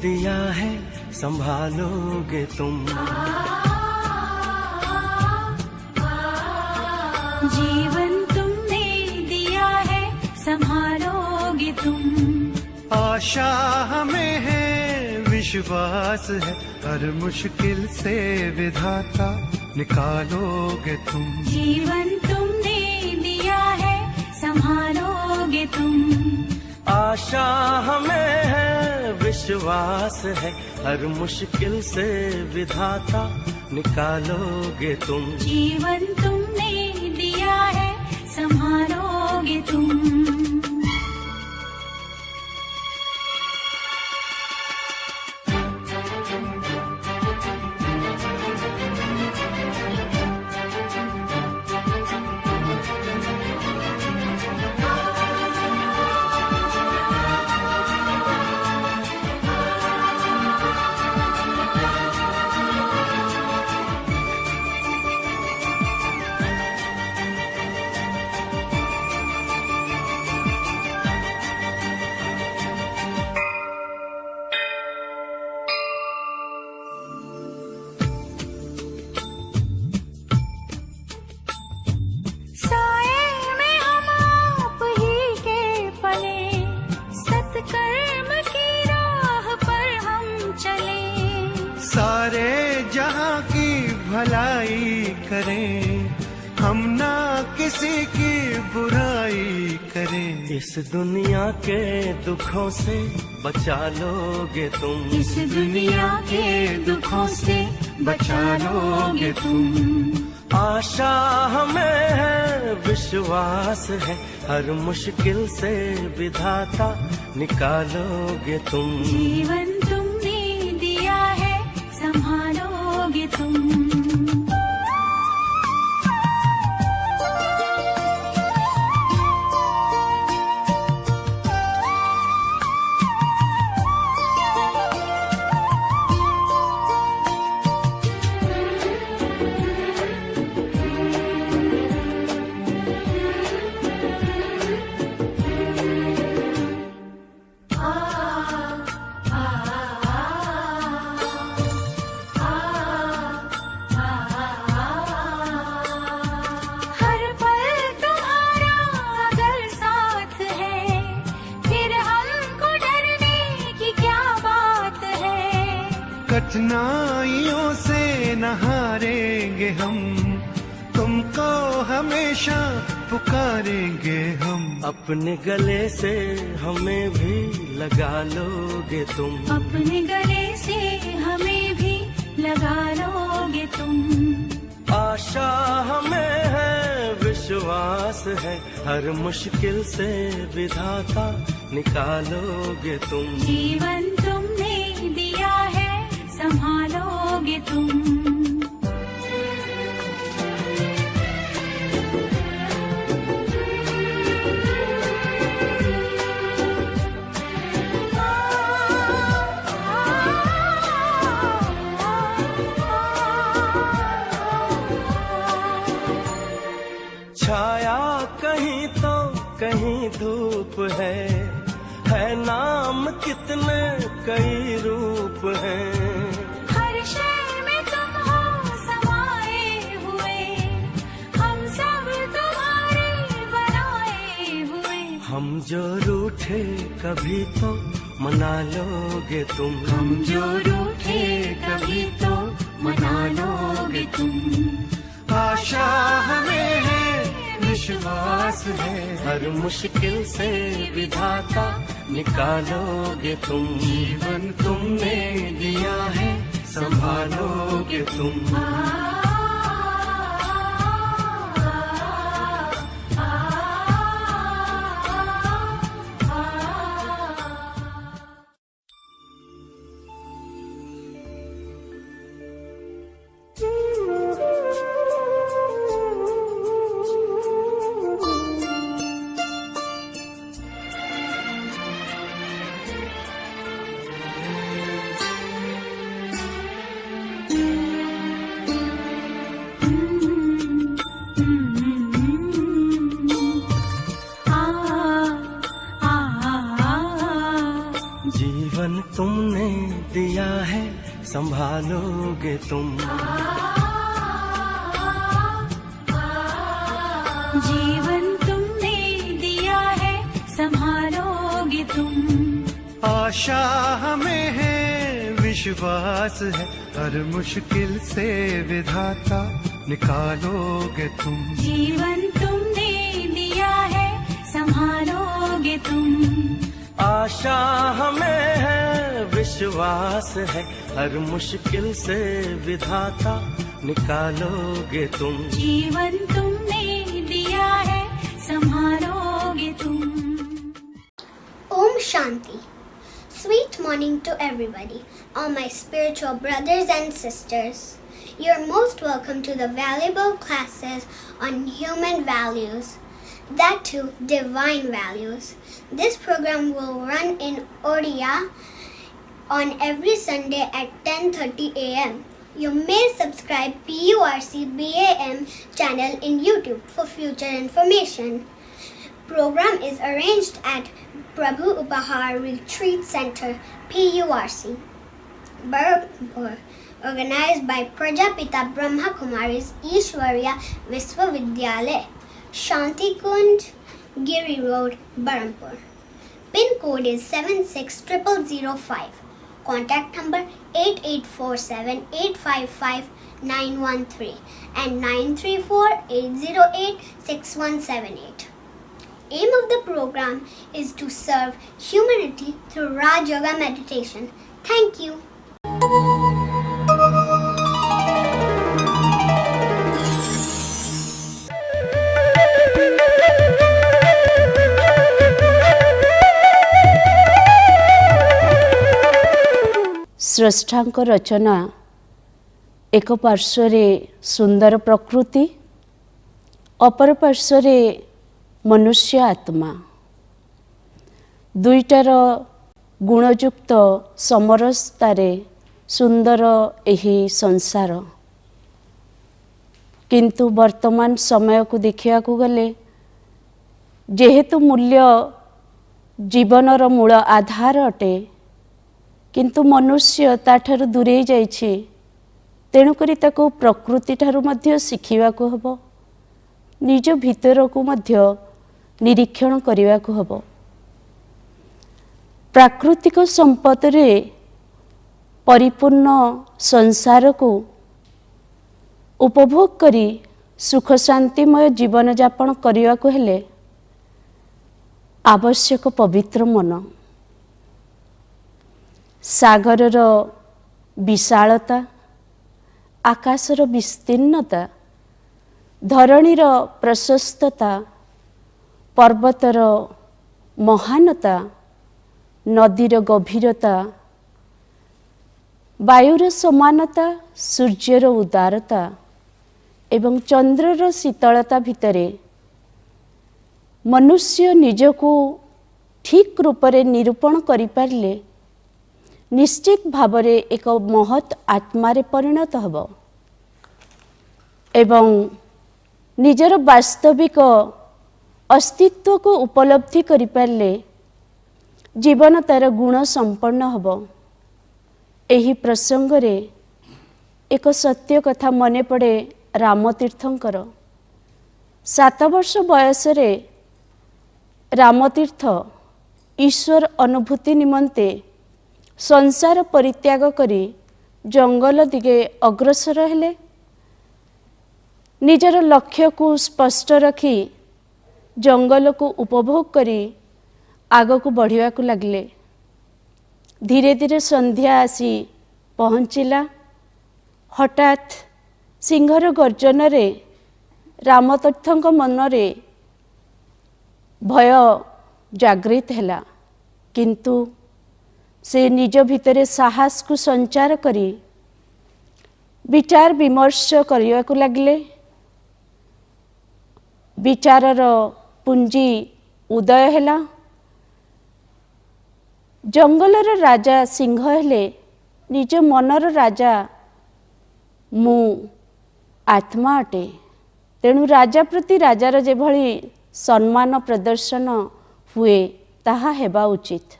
दिया है संभालोगे तुम। जीवन तुमने दिया है संभालोगे तुम। आशा हमें है, विश्वास है, हर मुश्किल से विधाता निकालोगे तुम। जीवन तुमने दिया है संभालोगे तुम। आशा हमें है, विश्वास है, हर मुश्किल से विधाता निकालोगे तुम। जीवन तुमने दिया है संभालोगे तुम। सारे जहां की भलाई करें, हम ना किसी की बुराई करें। इस दुनिया के दुखों से बचा लोगे तुम। इस दुनिया के दुखों से बचा लोगे तुम। आशा हमें है, विश्वास है, हर मुश्किल से विधाता निकालोगे तुम। जीवन तुमने दिया है संभालोगे तुम। कठिनाइयों से न हारेंगे हम, तुमको हमेशा पुकारेंगे हम। अपने गले से हमें भी लगा लोगे तुम। अपने गले से हमें भी लगा लोगे तुम। आशा हमें है, विश्वास है, हर मुश्किल से विधाता निकालोगे तुम। जीवन तुमने दिया है संभालोगे तुम। छाया कहीं तो कहीं धूप है नाम कितने कई रूप हैं। हर शय में तुम हो समाए हुए, हम सब तुम्हारे बनाए हुए। हम जो रूठे कभी तो मना लोगे तुम। हम जो रूठे कभी तो मना लोगे तुम। आशा हमें है, विश्वास है, हर मुश्किल से विधाता निकालोगे तुम। जीवन तुमने दिया है संभालोगे तुम। तुमने दिया है संभालोगे तुम। जीवन तुमने दिया है संभालोगे तुम। आशा हमें है, विश्वास है, हर मुश्किल से विधाता निकालोगे तुम। जीवन तुमने दिया है संभालोगे तुम। आशा हमें है, विश्वास है, हर मुश्किल से विधाता निकालोगे तुम। जीवन तुमने दिया है संभालोगे तुम। Om Shanti. Sweet morning to everybody, all my spiritual brothers and sisters. You're most welcome to the valuable classes on human values, that too divine values. This program will run in Oriya on every Sunday at 10:30 a.m. You may subscribe PURC BAM channel in YouTube for future information. Program is arranged at Prabhu Upahar Retreat Center, PURC, Barampur, organized by Prajapita Brahma Kumaris Ishwarya Viswavidyalaya, Shanti Kund, Giri Road, Barampur. Pin code is 76005. Contact number 8847-855-913 and 934-808-6178. Aim of the program is to serve humanity through Raj Yoga meditation. Thank you. स्रष्टांक रचना एक पार्श्वरे सुंदर प्रकृति, अपर पार्श्वरे मनुष्य आत्मा, दुईटार गुणयुक्त समरसतारे सुंदर एही संसार। किंतु वर्तमान समय को देखा गले जेहेतु मूल्य जीवनर मूल आधार अटे, किंतु मनुष्य ताठारु दूरे जाइछि, तेणुकरी ताको प्रकृति ठारु मध्य शिखिबा को हबो, निज भीतर को मध्य निरीक्षण करिबा को हबो। प्राकृतिक संपद रे परिपूर्ण संसार को उपभोग करी सुख शांतिमय जीवन यापन करिबा को हेले आवश्यक पवित्र मन। सागरर विशालता, आकाशर विस्तीर्णता, धरणीर प्रशस्तता, पर्वतर महानता, नदीर गभीरता, वायुर समानता, सूर्यर उदारता एवं चंद्रर शीतलता भितरे मनुष्य निजको ठीक रूपरे निरूपण करि पारले निश्चित भावरे एक महत् आत्मारे परिणत हब एवं निजर वास्तविक अस्तित्व को उपलब्धि करि पारले जीवन तार गुण संपन्न हब। एही प्रसंग रे एक सत्य कथा मने पड़े रामतीर्थंकर। 7 वर्ष बयस रे रामतीर्थ ईश्वर अनुभूति निमंते संसार परित्याग करी जंगल दिगे अग्रसर हेले। निजर लक्ष्य को स्पष्ट रखी जंगल को उपभोग करी आग को बढ़िया को लगले। धीरे धीरे संध्या आसी पहुँचला। हठात सिंहर गर्जन रे रामतीर्थंक मनरे भय जागृत हैला, किंतु से निज भितरे साहस को संचार करी विचार विमर्श करिया को लगले। विचारर पुंजी उदय हैला। जंगलर राजा सिंह हेले निज मनर राजा मु आत्मा अटे। तेणु राजा प्रति राजार जेभली सम्मान प्रदर्शन हुए ताहा हेबा उचित।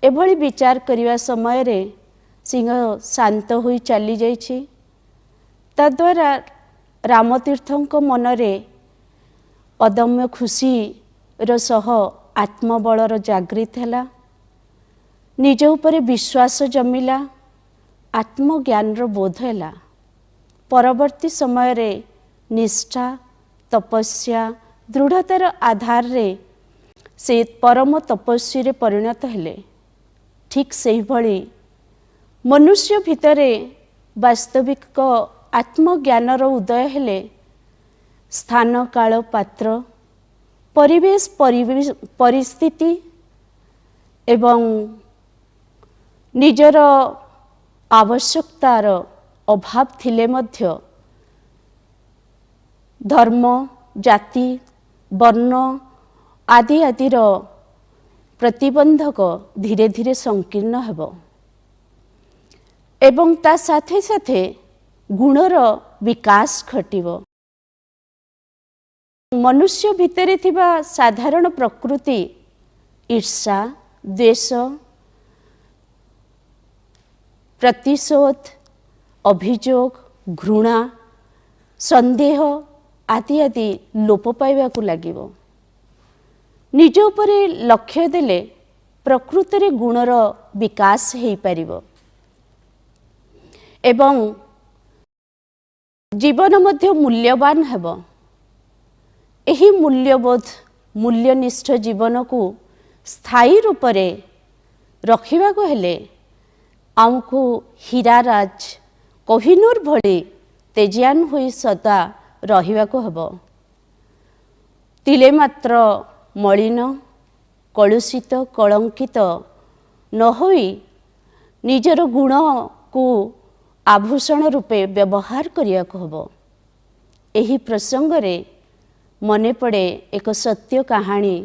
एभली विचार करने समय रे सिंह शांत होई चली जाइछि। तद्वारा रामतीर्थंक मनरे अदम्य खुशी सह आत्मबलर जागृत है, निज उपरे विश्वास जमिला, आत्मज्ञान बोध है। परवर्ती समय रे निष्ठा तपस्या दृढ़तार आधार रे से परम तपस्वी रे परिणत हेले। ठीक से भली मनुष्य भितरे वास्तविक आत्मज्ञानर उदय हेले स्थान काल पात्र परिवेश परिस्थिति एवं निजर आवश्यकतार अभाव थिले मध्य धर्म जाति वर्ण आदि आदिर प्रतिबंधक धीरे धीरे संकीर्ण हेब एवं ता साथे साथे गुणर विकास घटिब। मनुष्य भितरे थिबा साधारण प्रकृति ईर्षा द्वेष प्रतिशोध अभियोग घृणा संदेह आदि आदि लोप पाइबाकु लागिबो। निज उपरे लक्ष्य देले प्रकृति गुणर विकास हेई पारिबो एवं जीवन मध्य मूल्यवान हेब। एही मूल्यबोध मूल्यनिष्ठ जीवन को स्थायी रूप से रखा हेले आमको हीराराज कोहिनूर भली तेजियान हुई सदा रहिबाको हेब। तिले मात्र मलिन कलुषित कलंकित न होई निजर गुण को आभूषण रूपे व्यवहार करियाको हेब। एही प्रसंग रे मने पड़े एक सत्य कहानी।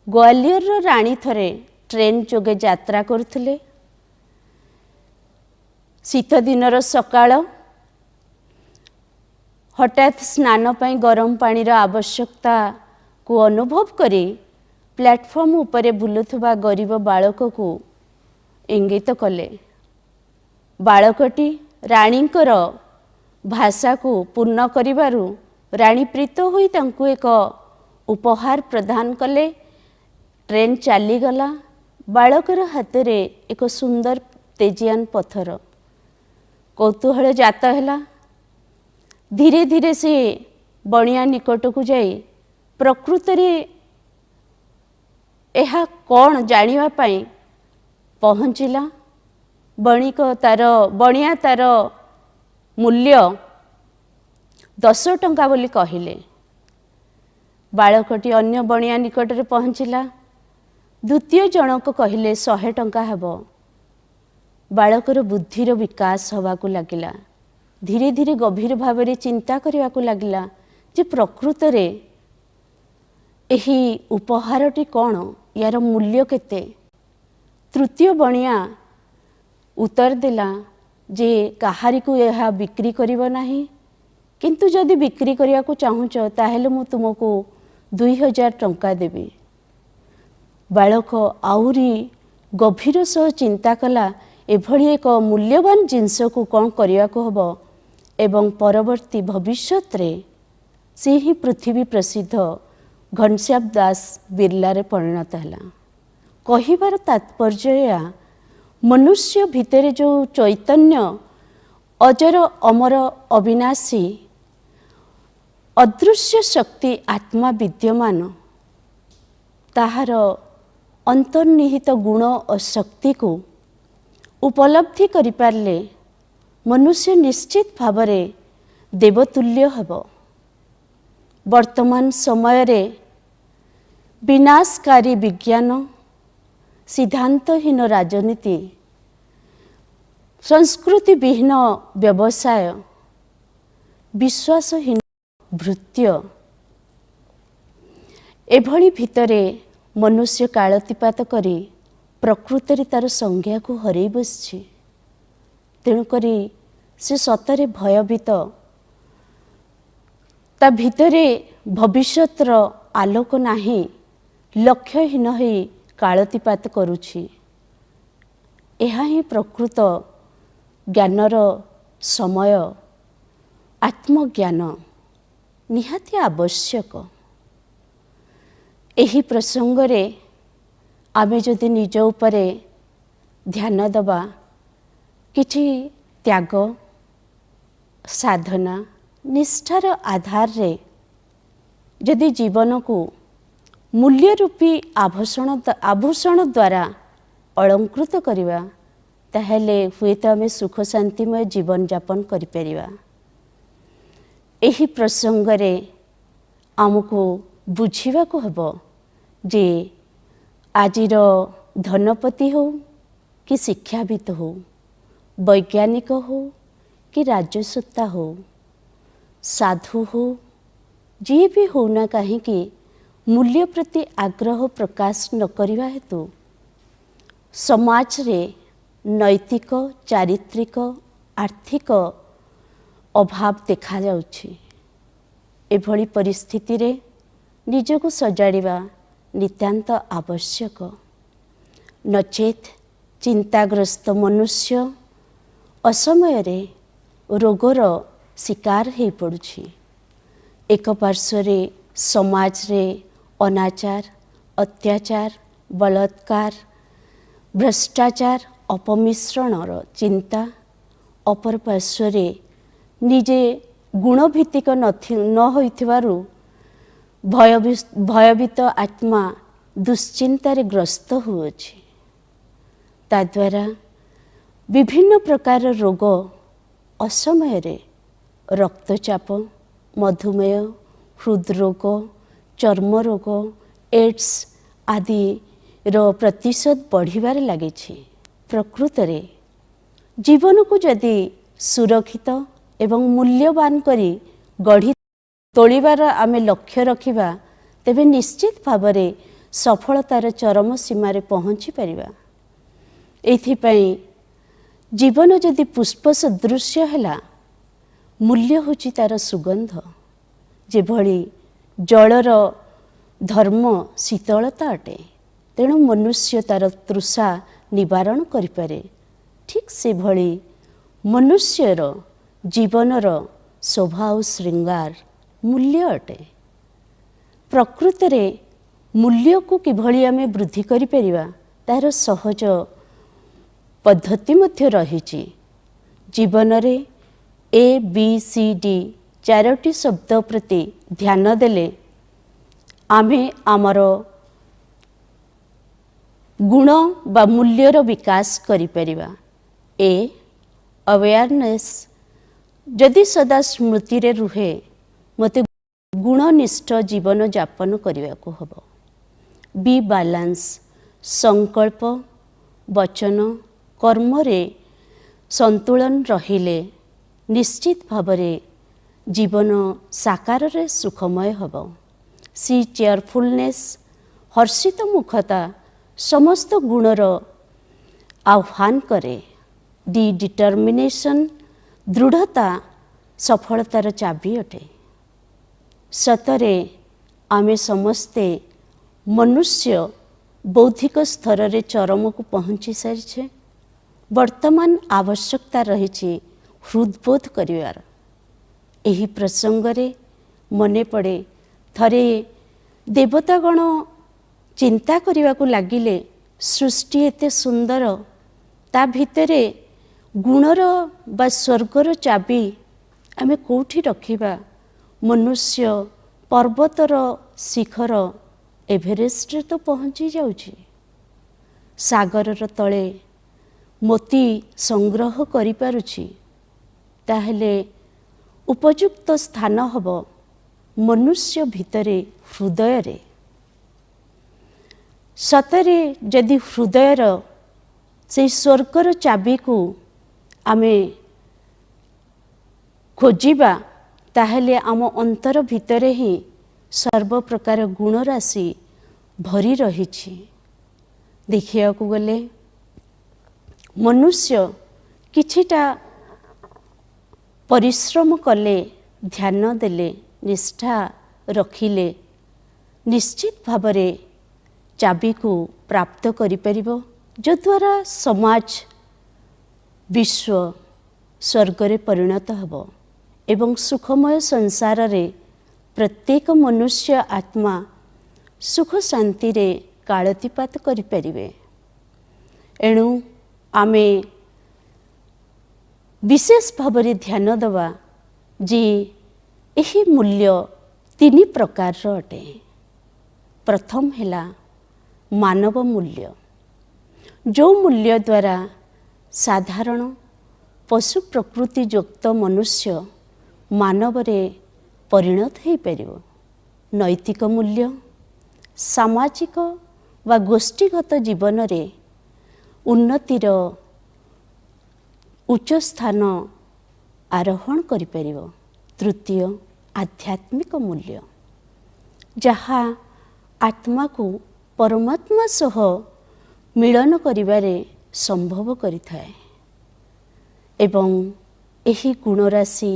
ग्वालियर राणी थरे ट्रेन जोगे यात्रा करुथिले। शीत दिनर सकाळ हठात स्नान पाई गरम पानीर आवश्यकता को अनुभव करी प्लेटफॉर्म उपरे बुलुथुबा गरीब बालक को इंगित कले। बालकटी राणीकर भाषा को पूर्ण करिबारु राणी प्रीत होई तांकु एक उपहार प्रदान कले। ट्रेन चलीगला। बालकर हाथ रे एक सुंदर तेजियान पत्थर। कौतूहल जात है। धीरे धीरे से बणिया निकट को जाई प्रकृति यह कौन जानिबा पाई पहुँचला। बणिक तार बणिया तार मूल्य 10 टंका बोली कहिले। बालकटी अन्य बणिया निकट रे पहुँचला। द्वितीय जनक कहिले 100 टंका हेब। बालकर बुद्धिर विकास होबाकू लागिला। धीरे धीरे गभीर भाव में चिंता करने लगिला जे प्रकृत रे एही उपहारटी कौन, यार मूल्य केते। तृतीय बणिया उत्तर देला जे कहारी को यह बिक्री करिबो नाही, किंतु जदि बिक्री करिया को चाहुच ताहेले मु तुमको 2000 टंका देबी। बालक आउरी गभीर सह चिंता कला एभली एक मूल्यवान जिनस को कौन करिया को हबो एवं परवर्ती भविष्यत रे से ही पृथ्वी प्रसिद्ध घनश्याम दास बिरला रे परिणत हैला। कहिबार तात्पर्य या मनुष्य भितरे जो चैतन्य अजर अमर अविनाशी अदृश्य शक्ति आत्मा विद्यमान ताहार अंतर्निहित गुण और शक्ति को उपलब्धि करि पारले मनुष्य निश्चित भावरे देवतुल्य हेब। वर्तमान समय रे विनाशकारी विज्ञान सिद्धांतहीन राजनीति संस्कृति विहीन व्यवसाय विश्वासहीन भृत्य एभली भितरे मनुष्य कालतिपात करी प्रकृति तार संज्ञा को हरई बसछि। तेणुकरी से सतरे भयभीत ता भितरे भविष्यतर आलोक नाही लक्ष्यहीन होई कालतिपात करुछि। ଏହା ହିଁ ପ୍ରକୃତ ଜ୍ଞାନର ସମୟ। ଆତ୍ମଜ୍ଞାନ ନିହାତି ଆବଶ୍ୟକ। ଏହି ପ୍ରସଙ୍ଗରେ ଆମେ ଯଦି ନିଜ ଉପରେ ଧ୍ୟାନ ଦେବା, କିଛି ତ୍ୟାଗ, ସାଧନା, ନିଷ୍ଠାର ଆଧାରରେ ଯଦି ଜୀବନକୁ ମୂଲ୍ୟ ରୂପୀ ଆଭୂଷଣ ଦ୍ୱାରା ଅଳଙ୍କୃତ କରିବା, ତାହେଲେ ହୁଏତ ଆମେ ସୁଖ ଶାନ୍ତିମୟ ଜୀବନଯାପନ କରିପାରିବା। ଏହି ପ୍ରସଙ୍ଗରେ ଆମକୁ ବୁଝିବାକୁ ହେବ ଯେ ଆଜିର ଧନପତି ହେଉ କି ଶିକ୍ଷାବିତ ହେଉ, ବୈଜ୍ଞାନିକ ହେଉ କି ରାଜସତ୍ତା ହେଉ, ସାଧୁ ହେଉ, ଯିଏ ବି ହେଉନା କାହିଁକି, ମୂଲ୍ୟ ପ୍ରତି ଆଗ୍ରହ ପ୍ରକାଶ ନ କରିବା ହେତୁ ସମାଜରେ ନୈତିକ, ଚାରିତ୍ରିକ, ଆର୍ଥିକ ଅଭାବ ଦେଖାଯାଉଛି। ଏଭଳି ପରିସ୍ଥିତିରେ ନିଜକୁ ସଜାଡ଼ିବା ନିତାନ୍ତ ଆବଶ୍ୟକ। ନଚେତ୍ ଚିନ୍ତାଗ୍ରସ୍ତ ମନୁଷ୍ୟ ଅସମୟରେ ରୋଗର ଶିକାର ହୋଇପଡ଼ୁଛି। ଏକ ପାର୍ଶ୍ୱରେ ସମାଜରେ ଅନାଚାର, ଅତ୍ୟାଚାର, ବଳାତ୍କାର, ଭ୍ରଷ୍ଟାଚାର, ଅପମିଶ୍ରଣର ଚିନ୍ତା, ଅପର ପାର୍ଶ୍ୱରେ ନିଜେ ଗୁଣଭିତ୍ତିକ ନ ହୋଇଥିବାରୁ ଭୟଭୀତ ଆତ୍ମା ଦୁଶ୍ଚିନ୍ତାରେ ଗ୍ରସ୍ତ ହେଉଅଛି। ତାଦ୍ୱାରା ବିଭିନ୍ନ ପ୍ରକାର ରୋଗ ଅସମୟରେ ରକ୍ତଚାପ, ମଧୁମେହ, ହୃଦରୋଗ, ଚର୍ମରୋଗ, ଏଡ୍ସ ଆଦିର ପ୍ରତିଶତ ବଢ଼ିବାରେ ଲାଗିଛି। ପ୍ରକୃତରେ ଜୀବନକୁ ଯଦି ସୁରକ୍ଷିତ ଏବଂ ମୂଲ୍ୟବାନ କରି ଗଢ଼ି ତୋଳିବାର ଆମେ ଲକ୍ଷ୍ୟ ରଖିବା, ତେବେ ନିଶ୍ଚିତ ଭାବରେ ସଫଳତାର ଚରମ ସୀମାରେ ପହଞ୍ଚି ପାରିବା। ଏଥିପାଇଁ ଜୀବନ ଯଦି ପୁଷ୍ପ ସଦୃଶ୍ୟ ହେଲା, ମୂଲ୍ୟ ହେଉଛି ତା'ର ସୁଗନ୍ଧ। ଯେଭଳି ଜଳର ଧର୍ମ ଶୀତଳତା ଅଟେ, ତେଣୁ ମନୁଷ୍ୟ ତା'ର ତୃଷା ନିବାରଣ କରିପାରେ। ଠିକ୍ ସେଭଳି ମନୁଷ୍ୟର ଜୀବନର ଶୋଭା ଓ ଶୃଙ୍ଗାର ମୂଲ୍ୟ ଅଟେ। ପ୍ରକୃତରେ ମୂଲ୍ୟକୁ କିଭଳି ଆମେ ବୃଦ୍ଧି କରିପାରିବା, ତାହାର ସହଜ ପଦ୍ଧତି ମଧ୍ୟ ରହିଛି। ଜୀବନରେ ABCD 4ଟି ଶବ୍ଦ ପ୍ରତି ଧ୍ୟାନ ଦେଲେ ଆମେ ଆମର ଗୁଣ ବା ମୂଲ୍ୟର ବିକାଶ କରିପାରିବା। ଆୱେୟାରନେସ୍ ଯଦି ସଦା ସ୍ମୃତିରେ ରୁହେ, ମୋତେ ଗୁଣନିଷ୍ଠ ଜୀବନଯାପନ କରିବାକୁ ହେବ। ବି ବାଲାନ୍ସ, ସଂକଳ୍ପ, ବଚନ, କର୍ମରେ ସନ୍ତୁଳନ ରହିଲେ ନିଶ୍ଚିତ ଭାବରେ ଜୀବନ ସାକାରରେ ସୁଖମୟ ହେବ। ସି ଚେୟାରଫୁଲନେସ୍, ହର୍ଷିତ ମୁଖତା ସମସ୍ତ ଗୁଣର ଆହ୍ୱାନ କରେ। ଡି ଡିଟରମିନେସନ୍, ଦୃଢ଼ତା ସଫଳତାର ଚାବି ଅଟେ। ସତରେ ଆମେ ସମସ୍ତେ ମନୁଷ୍ୟ ବୌଦ୍ଧିକ ସ୍ତରରେ ଚରମକୁ ପହଞ୍ଚି ସାରିଛେ। ବର୍ତ୍ତମାନ ଆବଶ୍ୟକତା ରହିଛି ହୃଦବୋଧ କରିବାର। ଏହି ପ୍ରସଙ୍ଗରେ ମନେ ପଡ଼େ, ଥରେ ଦେବତାଗଣ ଚିନ୍ତା କରିବାକୁ ଲାଗିଲେ, ସୃଷ୍ଟି ଏତେ ସୁନ୍ଦର, ତା ଭିତରେ ଗୁଣର ବା ସ୍ୱର୍ଗର ଚାବି ଆମେ କେଉଁଠି ରଖିବା? ମନୁଷ୍ୟ ପର୍ବତର ଶିଖର ଏଭରେଷ୍ଟରେ ତ ପହଞ୍ଚି ଯାଉଛି। ସାଗରର ତଳେ ମୋତି ସଂଗ୍ରହ କରିପାରୁଛି। ତାହେଲେ ଉପଯୁକ୍ତ ସ୍ଥାନ ହେବ ମନୁଷ୍ୟ ଭିତରେ, ହୃଦୟରେ। ସତରେ ଯଦି ହୃଦୟର ସେହି ସ୍ୱର୍ଗର ଚାବିକୁ ଆମେ ଖୋଜିବା, ତାହେଲେ ଆମ ଅନ୍ତର ଭିତରେ ହିଁ ସର୍ବପ୍ରକାର ଗୁଣରାଶି ଭରି ରହିଛି। ଦେଖିବାକୁ ଗଲେ ମନୁଷ୍ୟ କିଛିଟା ପରିଶ୍ରମ କଲେ, ଧ୍ୟାନ ଦେଲେ, ନିଷ୍ଠା ରଖିଲେ ନିଶ୍ଚିତ ଭାବରେ ଚାବିକୁ ପ୍ରାପ୍ତ କରିପାରିବ ଯଦ୍ୱାରା ସମାଜ ବିଶ୍ୱ ସ୍ୱର୍ଗରେ ପରିଣତ ହେବ ଏବଂ ସୁଖମୟ ସଂସାରରେ ପ୍ରତ୍ୟେକ ମନୁଷ୍ୟ ଆତ୍ମା ସୁଖ ଶାନ୍ତିରେ କାଳତିପାତ କରିପାରିବେ। ଏଣୁ ଆମେ ବିଶେଷ ଭାବରେ ଧ୍ୟାନ ଦେବା ଯେ ଏହି ମୂଲ୍ୟ ତିନି ପ୍ରକାରର ଅଟେ। ପ୍ରଥମ ହେଲା ମାନବ ମୂଲ୍ୟ, ଯେଉଁ ମୂଲ୍ୟ ଦ୍ୱାରା ସାଧାରଣ ପଶୁ ପ୍ରକୃତି ଯୁକ୍ତ ମନୁଷ୍ୟ ମାନବରେ ପରିଣତ ହୋଇପାରିବ। ନୈତିକ ମୂଲ୍ୟ ସାମାଜିକ ବା ଗୋଷ୍ଠୀଗତ ଜୀବନରେ ଉନ୍ନତିର ଉଚ୍ଚ ସ୍ଥାନ ଆରୋହଣ କରିପାରିବ। ତୃତୀୟ ଆଧ୍ୟାତ୍ମିକ ମୂଲ୍ୟ, ଯାହା ଆତ୍ମାକୁ ପରମାତ୍ମା ସହ ମିଳନ କରିବାରେ ସମ୍ଭବ କରିଥାଏ ଏବଂ ଏହି ଗୁଣରାଶି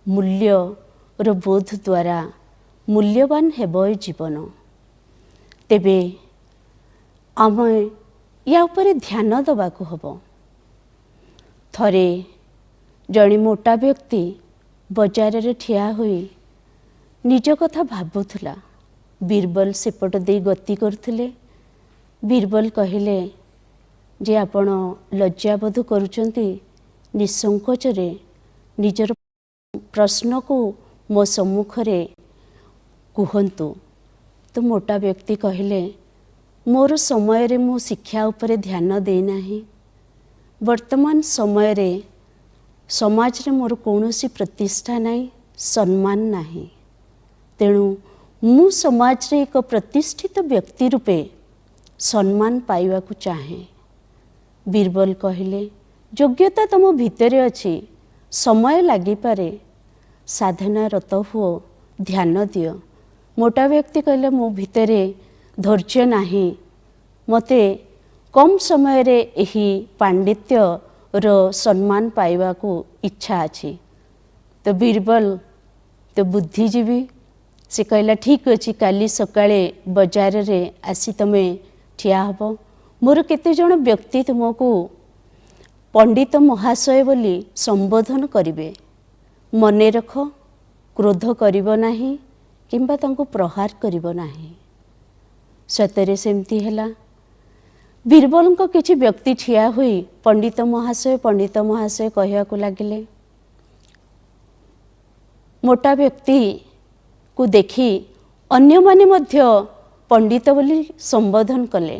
ମୂଲ୍ୟର ବୋଧ ଦ୍ୱାରା ମୂଲ୍ୟବାନ ହେବ ଏ ଜୀବନ। ତେବେ ଆମେ ୟା ଉପରେ ଧ୍ୟାନ ଦେବାକୁ ହେବ। ଥରେ ଜଣେ ମୋଟା ବ୍ୟକ୍ତି ବଜାରରେ ଠିଆ ହୋଇ ନିଜ କଥା ଭାବୁଥିଲା। ବୀରବଲ ସେପଟ ଦେଇ ଗତି କରୁଥିଲେ। ବୀରବଲ କହିଲେ ଯେ ଆପଣ ଲଜ୍ଜାବୋଧ କରୁଛନ୍ତି, ନିଃସଙ୍କୋଚରେ ନିଜର ପ୍ରଶ୍ନକୁ ମୋ ସମ୍ମୁଖରେ କୁହନ୍ତୁ। ତ ମୋଟା ବ୍ୟକ୍ତି କହିଲେ, ମୋର ସମୟରେ ମୁଁ ଶିକ୍ଷା ଉପରେ ଧ୍ୟାନ ଦେଇନାହିଁ। ବର୍ତ୍ତମାନ ସମୟରେ ସମାଜରେ ମୋର କୌଣସି ପ୍ରତିଷ୍ଠା ନାହିଁ, ସମ୍ମାନ ନାହିଁ। ତେଣୁ ମୁଁ ସମାଜରେ ଏକ ପ୍ରତିଷ୍ଠିତ ବ୍ୟକ୍ତି ରୂପେ ସମ୍ମାନ ପାଇବାକୁ ଚାହେଁ। ବୀରବଲ କହିଲେ, ଯୋଗ୍ୟତା ତୁମ ଭିତରେ ଅଛି, ସମୟ ଲାଗିପାରେ, ସାଧନାରତ ହୁଅ, ଧ୍ୟାନ ଦିଅ। ମୋଟା ବ୍ୟକ୍ତି କହିଲେ, ମୋ ଭିତରେ ଧୈର୍ଯ୍ୟ ନାହିଁ, ମୋତେ କମ୍ ସମୟରେ ଏହି ପାଣ୍ଡିତ୍ୟର ସମ୍ମାନ ପାଇବାକୁ ଇଚ୍ଛା ଅଛି। ତ ବୀରବଲ ତ ବୁଦ୍ଧିଜୀବୀ, ସେ କହିଲା, ଠିକ୍ ଅଛି, କାଲି ସକାଳେ ବଜାରରେ ଆସି ତୁମେ ଠିଆ ହେବ। ମୋର କେତେଜଣ ବ୍ୟକ୍ତି ତୁମକୁ ପଣ୍ଡିତ ମହାଶୟ ବୋଲି ସମ୍ବୋଧନ କରିବେ। ମନେ ରଖ, କ୍ରୋଧ କରିବ ନାହିଁ କିମ୍ବା ତାଙ୍କୁ ପ୍ରହାର କରିବ ନାହିଁ। ସତରେ ସେମିତି ହେଲା। ବୀରବଲଙ୍କ କିଛି ବ୍ୟକ୍ତି ଠିଆ ହୋଇ ପଣ୍ଡିତ ମହାଶୟ କହିବାକୁ ଲାଗିଲେ। ମୋଟା ବ୍ୟକ୍ତିକୁ ଦେଖି ଅନ୍ୟମାନେ ମଧ୍ୟ ପଣ୍ଡିତ ବୋଲି ସମ୍ବୋଧନ କଲେ,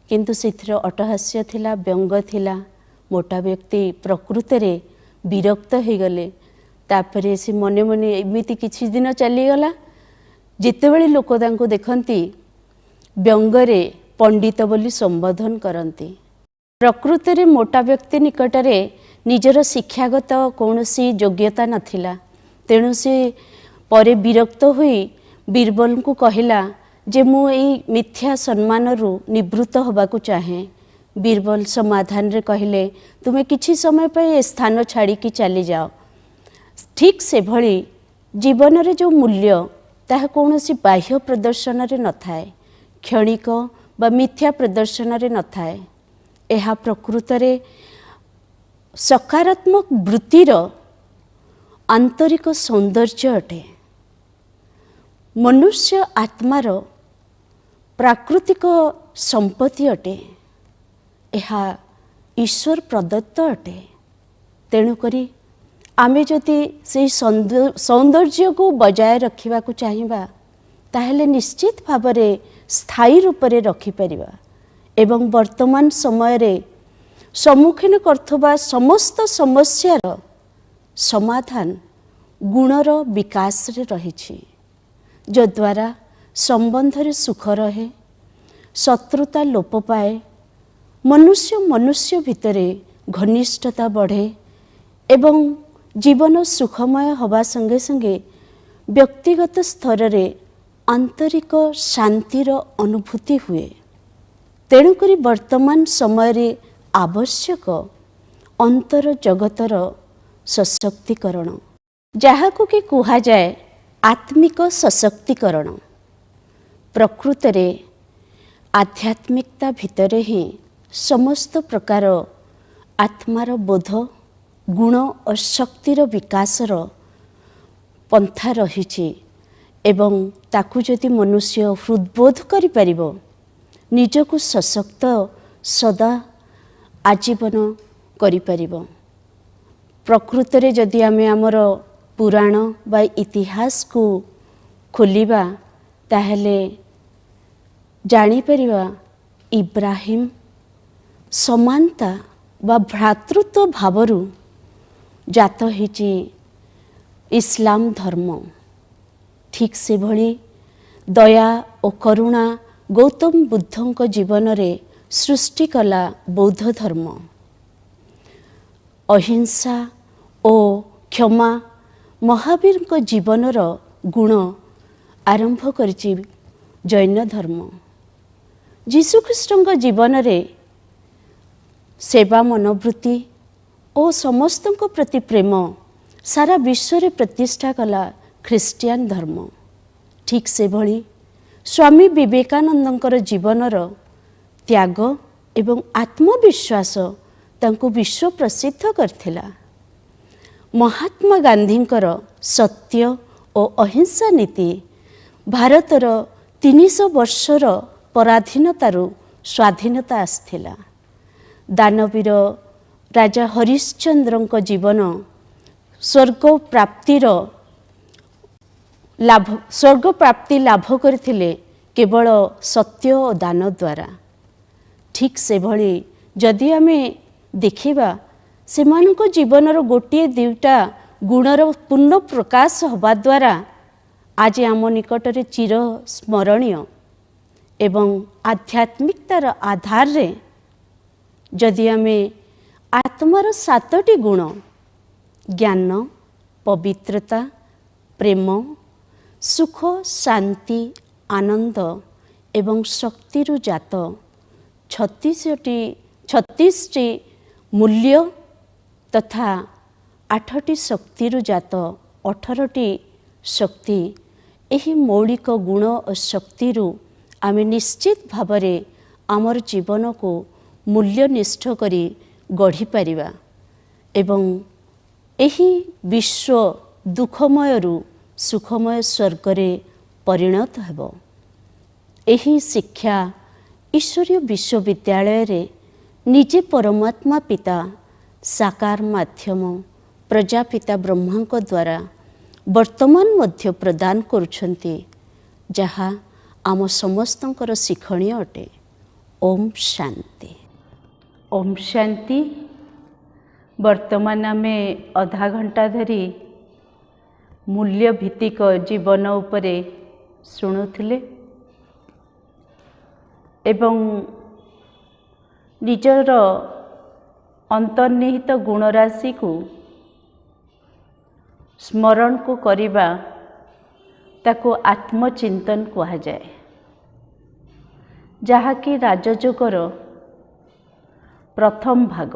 କିନ୍ତୁ ସେଥିରେ ଅଟହାସ୍ୟ ଥିଲା, ବ୍ୟଙ୍ଗ ଥିଲା। ମୋଟା ବ୍ୟକ୍ତି ପ୍ରକୃତରେ ବିରକ୍ତ ହୋଇଗଲେ। ତାପରେ ସେ ମନେ ମନେ ଏମିତି କିଛି ଦିନ ଚାଲିଗଲା। ଯେତେବେଳେ ଲୋକ ତାଙ୍କୁ ଦେଖନ୍ତି, ବ୍ୟଙ୍ଗରେ ପଣ୍ଡିତ ବୋଲି ସମ୍ବୋଧନ କରନ୍ତି। ପ୍ରକୃତରେ ମୋଟା ବ୍ୟକ୍ତି ନିକଟରେ ନିଜର ଶିକ୍ଷାଗତ କୌଣସି ଯୋଗ୍ୟତା ନଥିଲା। ତେଣୁ ସେ ପରେ ବିରକ୍ତ ହୋଇ ବୀରବଲଙ୍କୁ କହିଲା ଯେ ମୁଁ ଏଇ ମିଥ୍ୟା ସମ୍ମାନରୁ ନିବୃତ୍ତ ହେବାକୁ ଚାହେଁ। ବୀରବଲ ସମାଧାନରେ କହିଲେ, ତୁମେ କିଛି ସମୟ ପାଇଁ ଏ ସ୍ଥାନ ଛାଡ଼ିକି ଚାଲିଯାଅ। ଠିକ୍ ସେଭଳି ଜୀବନରେ ଯେଉଁ ମୂଲ୍ୟ, ତାହା କୌଣସି ବାହ୍ୟ ପ୍ରଦର୍ଶନରେ ନଥାଏ, କ୍ଷଣିକ ବା ମିଥ୍ୟା ପ୍ରଦର୍ଶନରେ ନଥାଏ। ଏହା ପ୍ରକୃତରେ ସକାରାତ୍ମକ ବୃତ୍ତିର ଆନ୍ତରିକ ସୌନ୍ଦର୍ଯ୍ୟ ଅଟେ। ମନୁଷ୍ୟ ଆତ୍ମାର ପ୍ରାକୃତିକ ସମ୍ପତ୍ତି ଅଟେ। ଏହା ଈଶ୍ୱର ପ୍ରଦତ୍ତ ଅଟେ। ତେଣୁକରି ଆମେ ଯଦି ସେହି ସୌନ୍ଦର୍ଯ୍ୟକୁ ବଜାୟ ରଖିବାକୁ ଚାହିଁବା, ତାହେଲେ ନିଶ୍ଚିତ ଭାବରେ ସ୍ଥାୟୀ ରୂପରେ ରଖିପାରିବା ଏବଂ ବର୍ତ୍ତମାନ ସମୟରେ ସମ୍ମୁଖୀନ କରୁଥିବା ସମସ୍ତ ସମସ୍ୟାର ସମାଧାନ ଗୁଣର ବିକାଶରେ ରହିଛି, ଯଦ୍ୱାରା ସମ୍ବନ୍ଧରେ ସୁଖ ରହେ, ଶତ୍ରୁତା ଲୋପ ପାଏ, ମନୁଷ୍ୟ ଭିତରେ ଘନିଷ୍ଠତା ବଢ଼େ ଏବଂ ଜୀବନ ସୁଖମୟ ହେବା ସଙ୍ଗେ ସଙ୍ଗେ ବ୍ୟକ୍ତିଗତ ସ୍ତରରେ ଆନ୍ତରିକ ଶାନ୍ତିର ଅନୁଭୂତି ହୁଏ। ତେଣୁକରି ବର୍ତ୍ତମାନ ସମୟରେ ଆବଶ୍ୟକ ଅନ୍ତର ଜଗତର ସଶକ୍ତିକରଣ, ଯାହାକୁ କି କୁହାଯାଏ ଆତ୍ମିକ ସଶକ୍ତିକରଣ। ପ୍ରକୃତରେ ଆଧ୍ୟାତ୍ମିକତା ଭିତରେ ହିଁ समस्त प्रकार आत्मार बोध गुण और शक्तिर विकासर पंथा रही एवं ताकू जदि मनुष्य हृदबोध करिपारिबो निजको सशक्त सदा आजीवन करिपारिबो। प्रकृत रे जदि आमे आमर पुराण बा इतिहास को खोलिबा ताहेले जानी परिबा इब्राहिम समानता बा भ्रातृत्व भावरु जात हिची इस्लाम धर्म। ठीक से भली दया और करुणा गौतम बुद्धंक जीवन रे सृष्टि कला बौद्ध धर्म। अहिंसा और क्षमा महावीर को जीवनर गुण आरंभ करिछि जैन धर्म। जीशुख्रीष्ट जीवन रे सेवा मनोवृत्ति और समस्त प्रति प्रेम सारा विश्व रे प्रतिष्ठा कला ख्रीस्टियान धर्म। ठीक से भली स्वामी विवेकानंदंकर जीवनर त्याग एवं आत्मविश्वास तांको विश्व प्रसिद्ध करथिला। महात्मा गांधींकर सत्य और अहिंसा नीति भारतर 300 वर्षर पराधीनतारू स्वाधीनता आस्थिला। दानवीर राजा हरिश्चंद्रଙ୍କ जीवन स्वर्ग प्राप्ति लाभ करथिले केवल सत्य और दान द्वारा। ठीक से भली जदि आमे देखिबा सेमानक जीवनर गोटे दुईटा गुणर पूर्ण प्रकाश हवा द्वारा आज आम निकटरे चिर स्मरणीय एवं आध्यात्मिकतार आधार रे जदि आमे आत्मार 7टी गुण ज्ञान पवित्रता प्रेम सुख शांति आनंद एवं शक्तिरु जात 36टी मूल्य तथा 8टी शक्तिरु जात 18टी शक्ति एही मौलिक गुण और शक्तिरु आमे निश्चित भावरे आमर जीवन को मूल्यनिष्ठ करी गढ़ी पारिबा एवं एही विश्व दुखमयरु सुखमय स्वर्गरे परिणत हेबो। एही शिक्षा ईश्वरीय विश्वविद्यालय रे निजे परमात्मा पिता साकार माध्यम प्रजापिता ब्रह्मांक द्वारा वर्तमान मध्य प्रदान करुछन्ति जहा आम समस्तंकर शिक्षणीय अटे। ओम शांति। ओम शांति। वर्तमान आमे आधा घंटा धरी मूल्य भित्तिक जीवन उपरे शुणुथिले एवं निजर अंतर्निहित गुणराशि को स्मरण को करिबा ताको आत्मचिंतन कहा जाए, जहाँकि राजयोगर प्रथम भाग।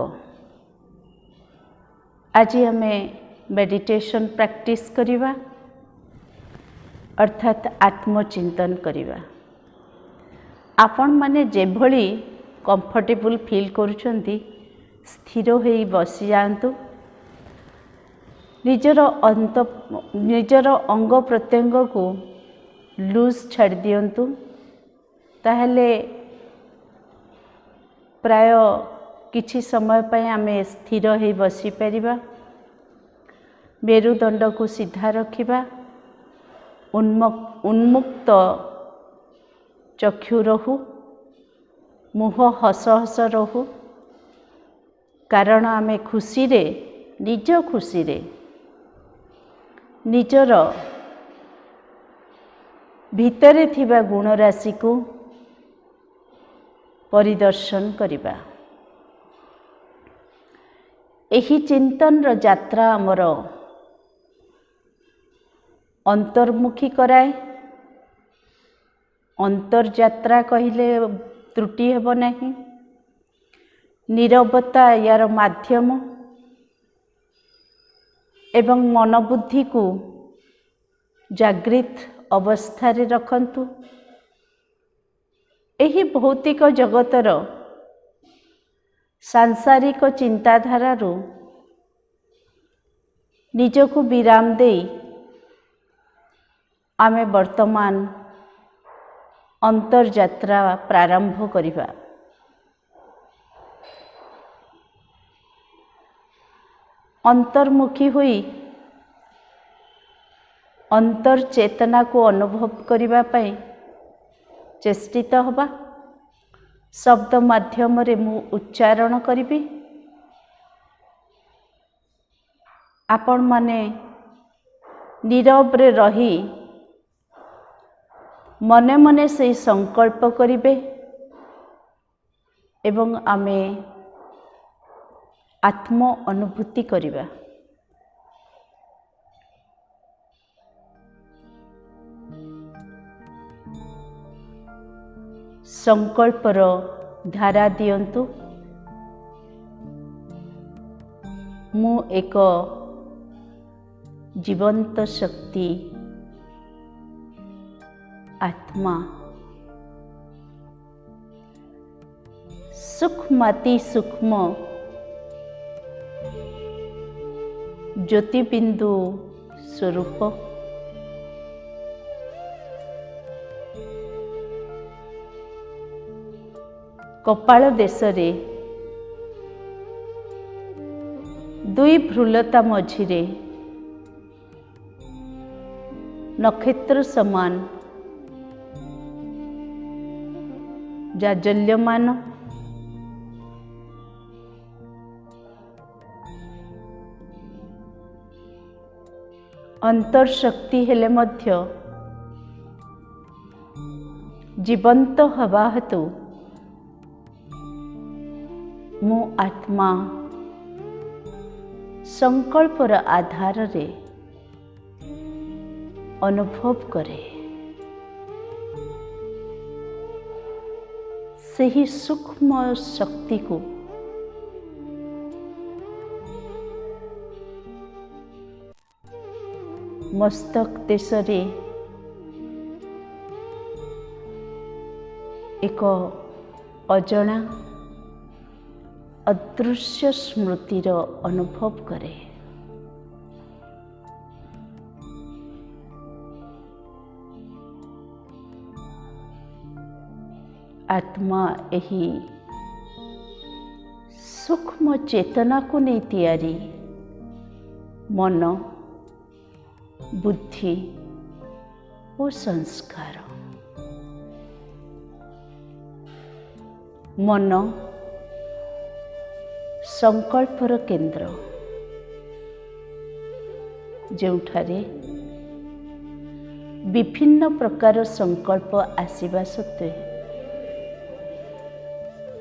आज आमे मेडिटेशन प्रैक्टिस करिबा अर्थात आत्मचिंतन करिबा। आपण माने जेभली कंफर्टेबल फील करुछंती स्थिर होई बसी जांतु। निजर अंग प्रत्यंग को लूज छाड़ दियंतु, ताहले प्राय किछि समय पय आमे स्थिर होई बसी परिबा। मेरुदंड को सीधा रखिबा। उन्मुक्त चक्षु रहु, मुह हस हस रहु, कारण आमे खुशी रे निज खुशी रे निजर भितरे थिबा गुण राशि को परिदर्शन करिबा। एही चिंतन र यात्रा आमर अंतर्मुखी कराए। अंतर्यात्रा कहिले त्रुटि हेब नहीं। नीरवता यार माध्यम एवं मनोबुद्धि को जागृत अवस्था रे रखंतु। एही भौतिक जगतर सांसारिक चिंताधारारू निजको विराम दे आमे वर्तमान अंतर्यात्रा प्रारंभ करिबा। अंतर्मुखी हुई अंतर्चेतना को अनुभव करिबा पई चेष्टित हबा। शब्द माध्यम रे मु उच्चारण करिबी। आपण माने नीरव रे रही मने मने से संकल्प करिबे एवं आमे आत्म अनुभूति करिबा। संकल्पर धारा दियंतु। मु एक जीवंत शक्ति आत्मा सूक्ष्माति सूक्ष्म ज्योतिबिंदु स्वरूप कपाल देशरे दुई भ्रुलता मझिरे नक्षत्र समान जाजल्यमान अंतर्शक्ति हेले मध्य जीवंत हवा हेतु मु आत्मा संकल्पर आधार रे अनुभव करे। सही सूक्ष्म शक्ति को मस्तक देशरे एक अजଣା अदृश्य स्मृतिर अनुभव करे। आत्मा एही सूक्ष्म चेतना को नहीं तैयारी मन बुद्धि और संस्कार। मन संकल्पर केंद्र जोठारे विभिन्न प्रकार संकल्प आसीबा सत्वे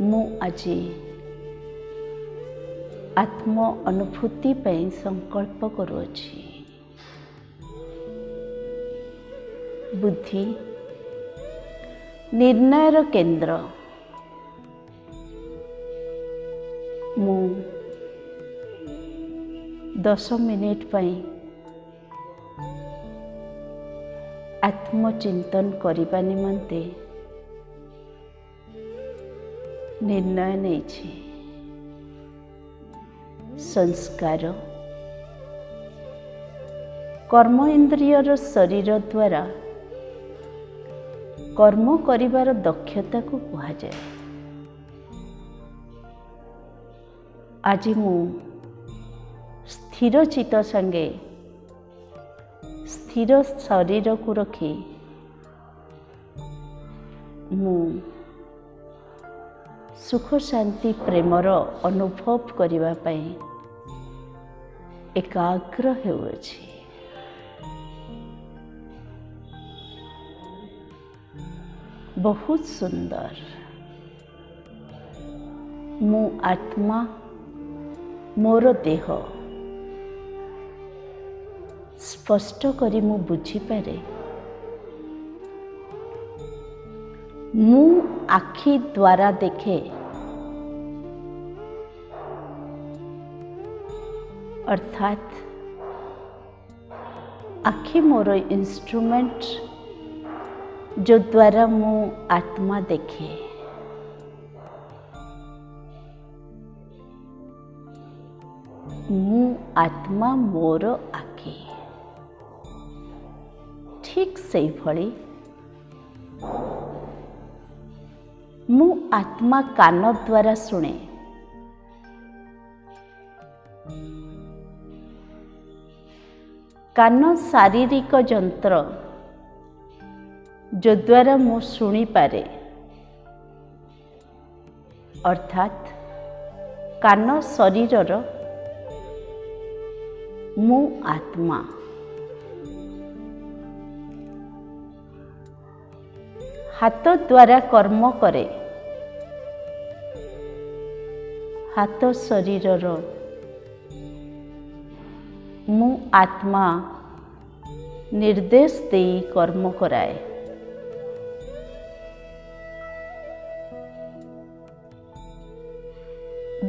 मु आजी आत्म अनुभूति पई संकल्प करूछि। बुद्धि निर्णयर केंद्र मु 10 मिनिट पई आत्मचिंतन करिबा निमंते निर्णय नेछि। संस्कार कर्म इंद्रियर शरीर द्वारा कर्म करिबार दक्षता को कहा जाए। आज मु स्थिर चित्त संगे स्थिर शरीर को रखी मु सुख शांति प्रेमर अनुभव करिबा पई एकाग्र हेउछि। बहुत सुंदर मु आत्मा मोर देह स्पष्ट करी मु बुझी पारे। मु आखि द्वारा देखे अर्थात आखि मोर इंस्ट्रूमेंट जो द्वारा मु आत्मा देखे। ମୁଁ ଆତ୍ମା ମୋର ଆଖି। ଠିକ୍ ସେଇଭଳି ମୁଁ ଆତ୍ମା କାନ ଦ୍ୱାରା ଶୁଣେ। କାନ ଶାରୀରିକ ଯନ୍ତ୍ର ଯଦ୍ୱାରା ମୁଁ ଶୁଣିପାରେ, ଅର୍ଥାତ୍ କାନ ଶରୀରର, ମୁଁ ଆତ୍ମା। ହାତ ଦ୍ୱାରା କର୍ମ କରେ, ହାତ ଶରୀରର, ମୁଁ ଆତ୍ମା ନିର୍ଦ୍ଦେଶ ଦେଇ କର୍ମ କରାଏ।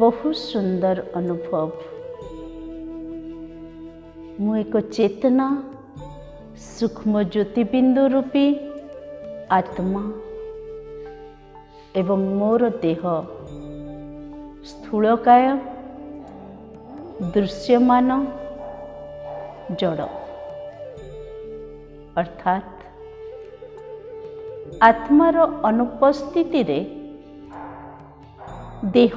ବହୁତ ସୁନ୍ଦର ଅନୁଭବ। ମୁଁ ଏକ ଚେତନା ସୂକ୍ଷ୍ମ ଜ୍ୟୋତିବିନ୍ଦୁ ରୂପୀ ଆତ୍ମା ଏବଂ ମୋର ଦେହ ସ୍ଥୂଳକାୟ, ଦୃଶ୍ୟମାନ, ଜଡ଼, ଅର୍ଥାତ୍ ଆତ୍ମାର ଅନୁପସ୍ଥିତିରେ ଦେହ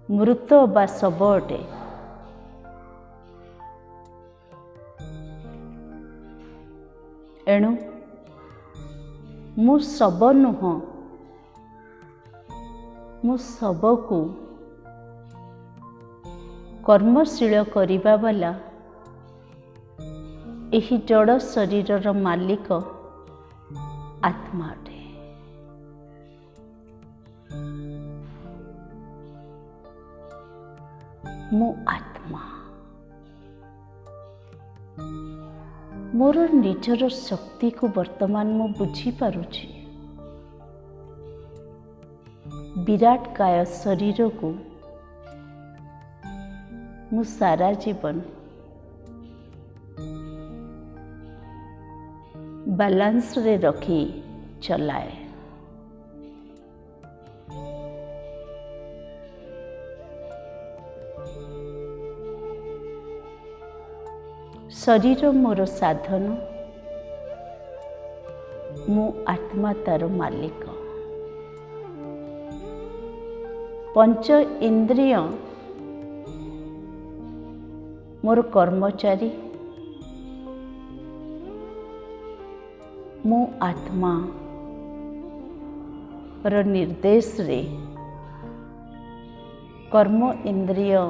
ମୃତ ବା ଶବ ଅଟେ। ଏଣୁ ମୁଁ ଶବ ନୁହଁ, ମୁଁ ଶବକୁ କର୍ମଶୀଳ କରିବା ବାଲା ଏହି ଜଡ଼ ଶରୀରର ମାଲିକ ଆତ୍ମା ଅଟେ। ମୁଁ ଆତ୍ମା। ମୋର ନିଜର ଶକ୍ତିକୁ ବର୍ତ୍ତମାନ ମୁଁ ବୁଝିପାରୁଛି। ବିରାଟ କାୟ ଶରୀରକୁ ମୁଁ ସାରା ଜୀବନ ବାଲାନ୍ସରେ ରଖି ଚଲାଏ। ଶରୀର ମୋର ସାଧନ, ମୁଁ ଆତ୍ମା ତାର ମାଲିକ। ପଞ୍ଚ ଇନ୍ଦ୍ରିୟ ମୋର କର୍ମଚାରୀ, ମୁଁ ଆତ୍ମାର ନିର୍ଦ୍ଦେଶରେ କର୍ମ ଇନ୍ଦ୍ରିୟ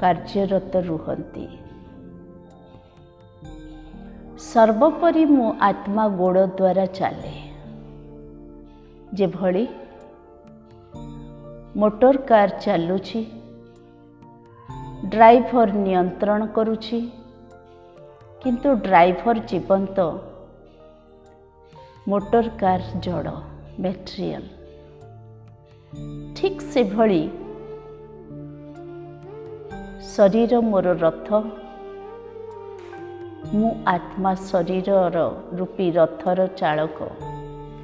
କାର୍ଯ୍ୟରତ ରୁହନ୍ତି। ସର୍ବୋପରି ମୁଁ ଆତ୍ମା ଗୋଡ଼ ଦ୍ୱାରା ଚାଲେ। ଯେଭଳି ମୋଟର କାର ଚାଲୁଛି, ଡ୍ରାଇଭର ନିୟନ୍ତ୍ରଣ କରୁଛି, କିନ୍ତୁ ଡ୍ରାଇଭର ଜୀବନ୍ତ, ମୋଟର କାର ଜଡ଼, ମ୍ୟାଟେରିଆଲ। ଠିକ୍ ସେଭଳି ଶରୀର ମୋର ରଥ, ମୁଁ ଆତ୍ମା ଶରୀରର ରୂପୀ ରଥର ଚାଳକ,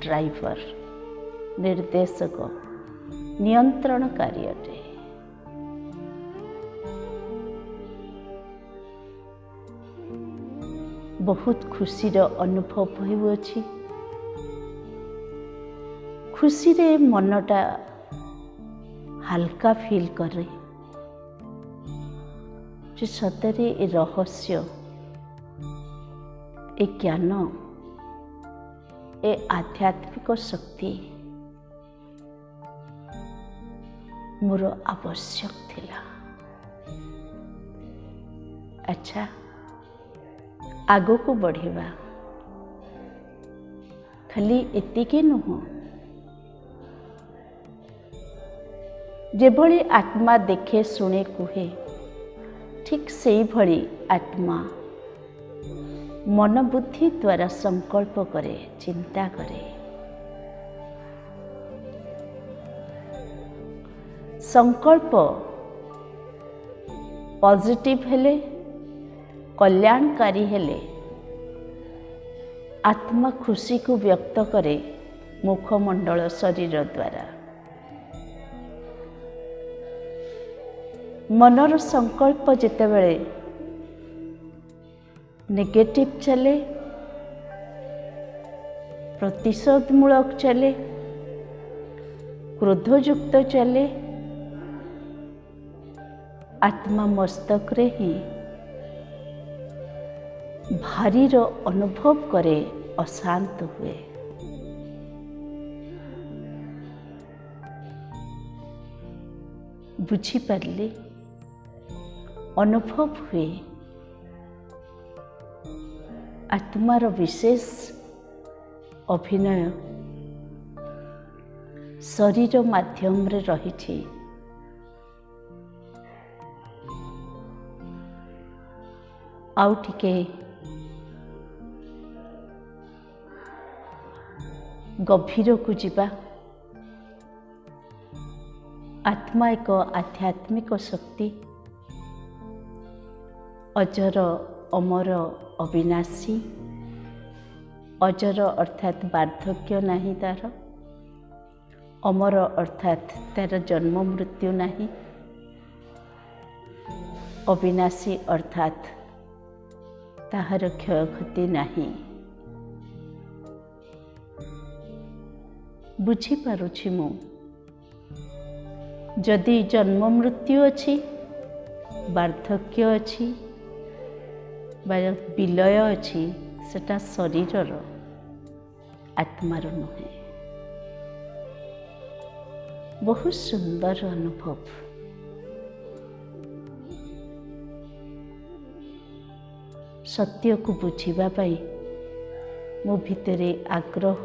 ଡ୍ରାଇଭର, ନିର୍ଦ୍ଦେଶକ, ନିୟନ୍ତ୍ରଣକାରୀ ଅଟେ। ବହୁତ ଖୁସିର ଅନୁଭବ ହେଉଅଛି। ଖୁସିରେ ମନଟା ହାଲକା ଫିଲ୍ କରେ ଯେ ସତରେ ଏ ରହସ୍ୟ, ଏ ଜ୍ଞାନ, ଏ ଆଧ୍ୟାତ୍ମିକ ଶକ୍ତି ମୋର ଆବଶ୍ୟକ ଥିଲା। ଆଚ୍ଛା, ଆଗକୁ ବଢ଼ିବା। ଖାଲି ଏତିକି ନୁହଁ, ଯେଭଳି ଆତ୍ମା ଦେଖେ, ଶୁଣେ, କୁହେ, ଠିକ୍ ସେଇଭଳି ଆତ୍ମା ମନ ବୁଦ୍ଧି ଦ୍ୱାରା ସଂକଳ୍ପ କରେ, ଚିନ୍ତା କରେ। ସଂକଳ୍ପ ପଜିଟିଭ ହେଲେ, କଲ୍ୟାଣକାରୀ ହେଲେ, ଆତ୍ମା ଖୁସିକୁ ବ୍ୟକ୍ତ କରେ ମୁଖମଣ୍ଡଳ, ଶରୀର ଦ୍ୱାରା। मनर संकल्प जेतेबेले नेगेटिव चले, प्रतिशोधमूलक चले, क्रोधयुक्त चले, आत्मा मस्तक रे ही भारीर अनुभव करे, अशांत हुए। बुझी पारली, अनुभव हुए आत्मार विशेष अभिनय शरीर माध्यम रे रही। आउ टिके गभीर को जीवा। आत्मा एक आध्यात्मिक शक्ति, अजर अमर अविनाशी। अजर अर्थात वार्धक्य नहीं तार, अमर अर्थात तार जन्म मृत्यु नहीं, अविनाशी अर्थात ताहार क्षयक्षति नहीं। बुझी पारुछि मु जदि जन्म मृत्यु अच्छी, वार्धक्य अच्छी, विलय अच्छी, सेटा शरीरर, आत्मार नुहे। बहुत सुंदर अनुभव। सत्य को बुझिबा पाई मो भितरे आग्रह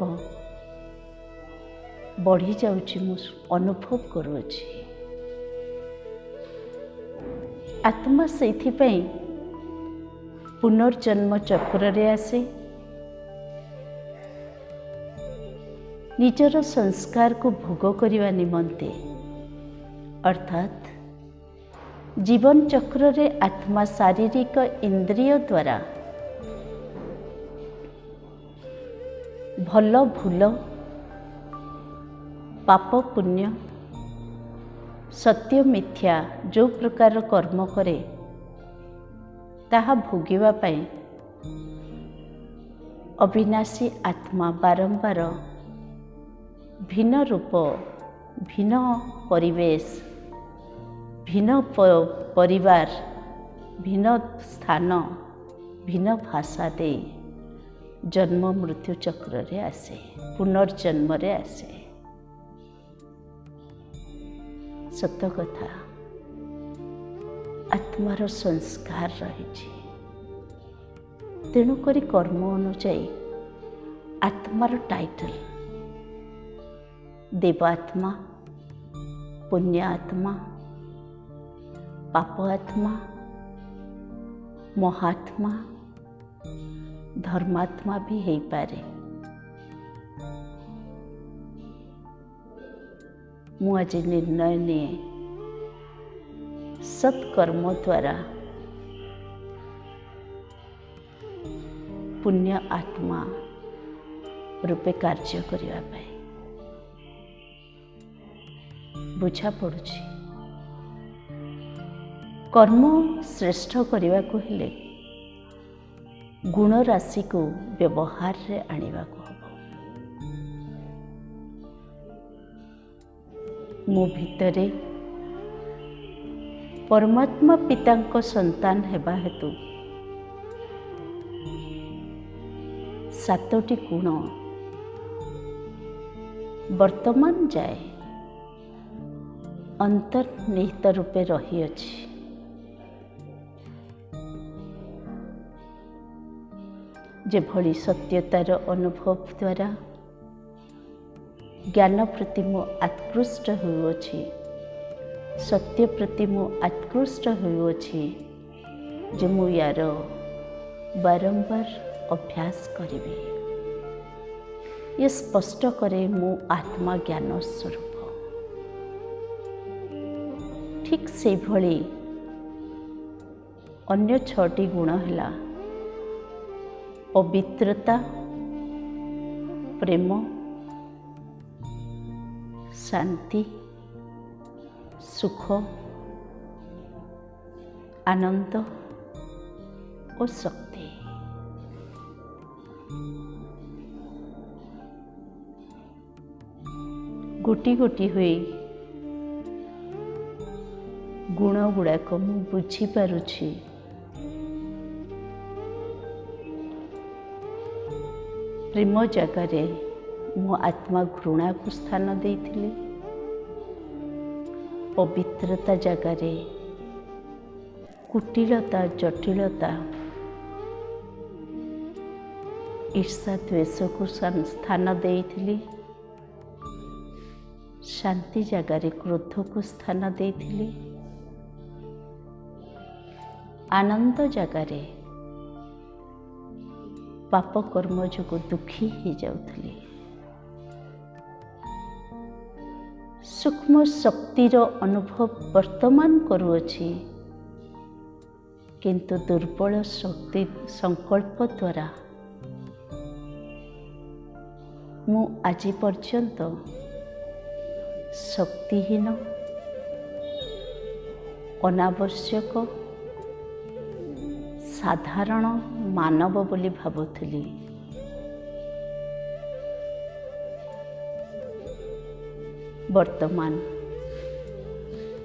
बढ़ी जाउछि, मु अनुभव करुछि। आत्मा सेइथिपई पुनर्जन्म चक्र रे आसे, निजर संस्कार को भोग करिवा निमंते, अर्थात जीवन चक्र रे आत्मा शारीरिक इंद्रिय द्वारा भल भूल, पाप पुण्य, सत्य मिथ्या जो प्रकार कर्म करे ताहा भोगिबा पाई अविनाशी आत्मा बारंबार भिन्न रूप, भिन्न परिवेश, भिन्न परिवार, भिन्न स्थान, भिन्न भाषा दे जन्म मृत्यु चक्र रे आसे, पुनर्जन्म रे आसे। सत्य कथा, आत्मार संस्कार रही। तेणुक कर्म अनुजाई आत्मार टाइटल देवात्मा, पुण्य आत्मा, पाप आत्मा, महात्मा, धर्मात्मा भी हो पारे। मु आज निर्णय निये सत्कर्म द्वारा पुण्य आत्मा रूपे कार्य करिवा पाई। बुझा पड़ुछि कर्म श्रेष्ठ करने को हेले गुण राशि को व्यवहार रे आनिबा को हबो। मो भितरे परमात्मा पिता संतान हेबा हेतु 7टी गुण वर्तमान जाए अंतर्निहित रूपे रही अछि। जेभली सत्यतार अनुभव द्वारा ज्ञान प्रति मु आत्कृष्ट होउछि, सत्य प्रति मु आत्कृष्ट होउछि, जे मु यार बारंबार अभ्यास करिबी। ये स्पष्ट करे मु आत्मा ज्ञान स्वरूप। ठीक से भली अन्य 6टी गुण हैला पवित्रता, प्रेम, शांति, सुख, आनंद और शक्ति। गोटी गोटी हुई गुण गुड़ाक मु बुझी पारुछि। प्रेम जगार मो आत्मा घृणा को स्थान देइथिले, पवित्रता जगार कुटिलता जटिलता ईर्षा द्वेष को स्थान देइथिले, शांति जगार क्रोध को स्थान देइथिले, आनंद जगार पाप कर्म जो दुखी हो जाउथले। सूक्ष्म शक्तिर अनुभव वर्तमान करुअछि, किंतु दुर्बल शक्ति संकल्प द्वारा मु आज पर्यंत शक्तिहीन अनावश्यक साधारण मानव बोली भाबुथली। वर्तमान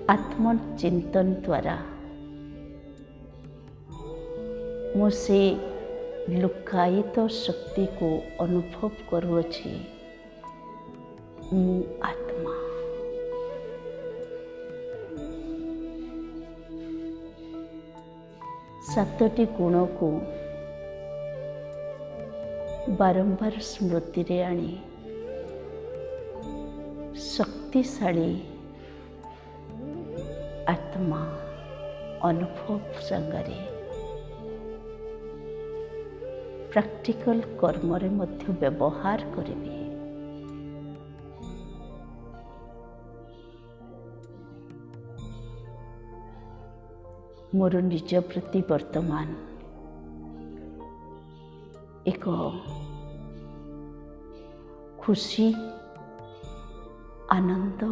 आत्मचिंतन द्वारा मुझे लुकायित शक्ति को अनुभव करुअछि। मु आत्मा सातटी गुण को बारंबार स्मृति रे आनी शक्तिशाली आत्मा अनुभव संगरे प्रैक्टिकल कर्म रे मध्य व्यवहार करिबे। मोर निज प्रति वर्तमान एक खुशी आनंद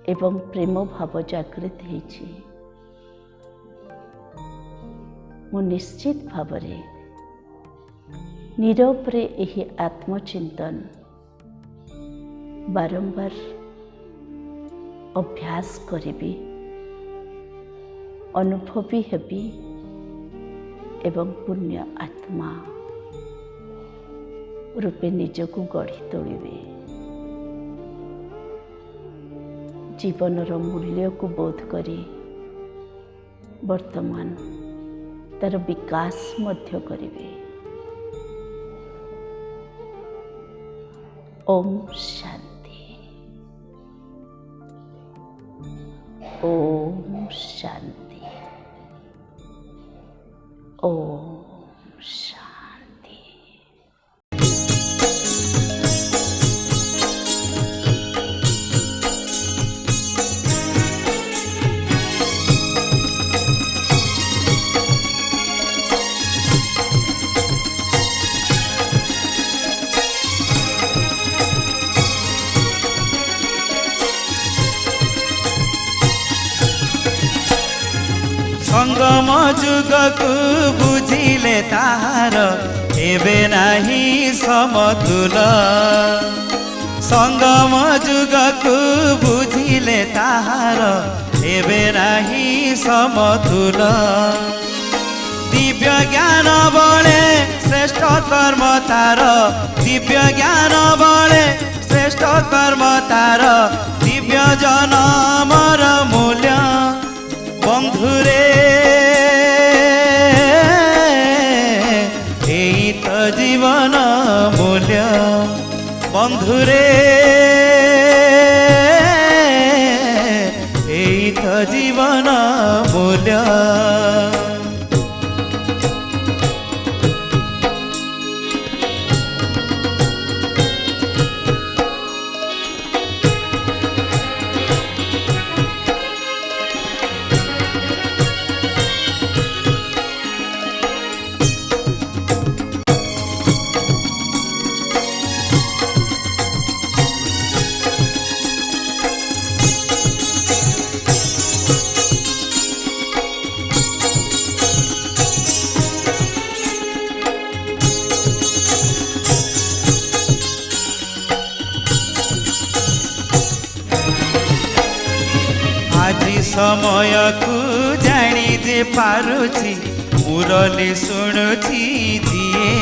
एवं प्रेम भाव जागृत होइछि। मु निश्चित भावरे नीरव रे एही आत्मचिंतन बारंबार अभ्यास करिबी, अनुभवी हेबी एवं पुण्य आत्मा रूपे निजको गढ़ी तोड़े। जीवनर मूल्य को बोध करी वर्तमान तार विकास मध्य करिवे। ओम शांति। ओम शांति। ओम शांति। संगम जुग को बुझिले ताहार एबे नाही समतुल। संगम जुग को बुझिले ताहार एबे नाही समतुल। दिव्य ज्ञान बळे श्रेष्ठ कर्म तार, दिव्य ज्ञान बळे श्रेष्ठ कर्म तार। दिव्य जनमर मूल्य बंधुरे एई तो जीवन मूल्य बंधुरे एई तो जीवन मूल्य। समय को जानी जे पारुछि मुरली शुणुछि जिए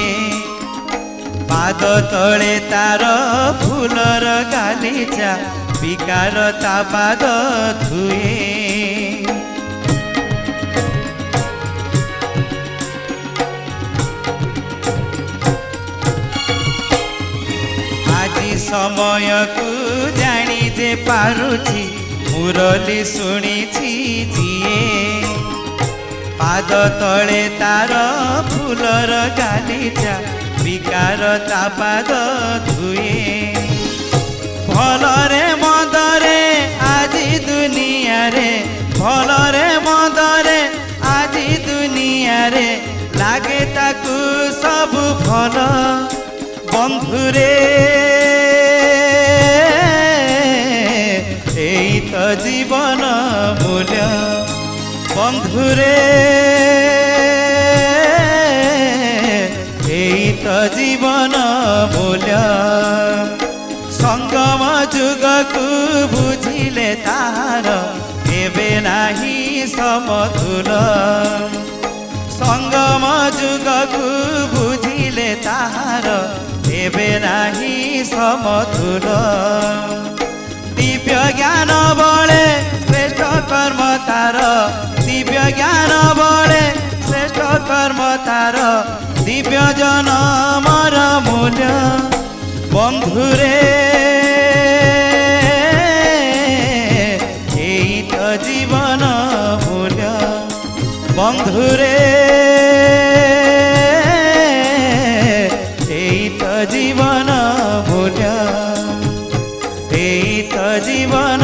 पाद तले तार फूलर गालीचा विकार ता पाद धुए आज समय को जानी जे पारुछि मुरली शुणिछि जिए पाद तले तार फूलर गालीचा विकार ता पाद धुए भलरे मदरे आजी दुनिया रे भलरे मदरे आजी दुनिया रे लागे ताकू सब भल बंधुरे एई तो जीवन मूल्य बंधुरे एई तो जीवन मूल्य संगम जुग को बुझिले तार एबे नाही समतुल संगम जुग को बुझिले तार एबे नाही समतुल दिव्य ज्ञान बळे श्रेष्ठ कर्म तार दिव्य ज्ञान बळे श्रेष्ठ कर्म तार दिव्य जनमर मूल्य बंधुरे एई तो जीवन मूल्य बंधुरे एई तो जीवन मूल्य एई तो जीवन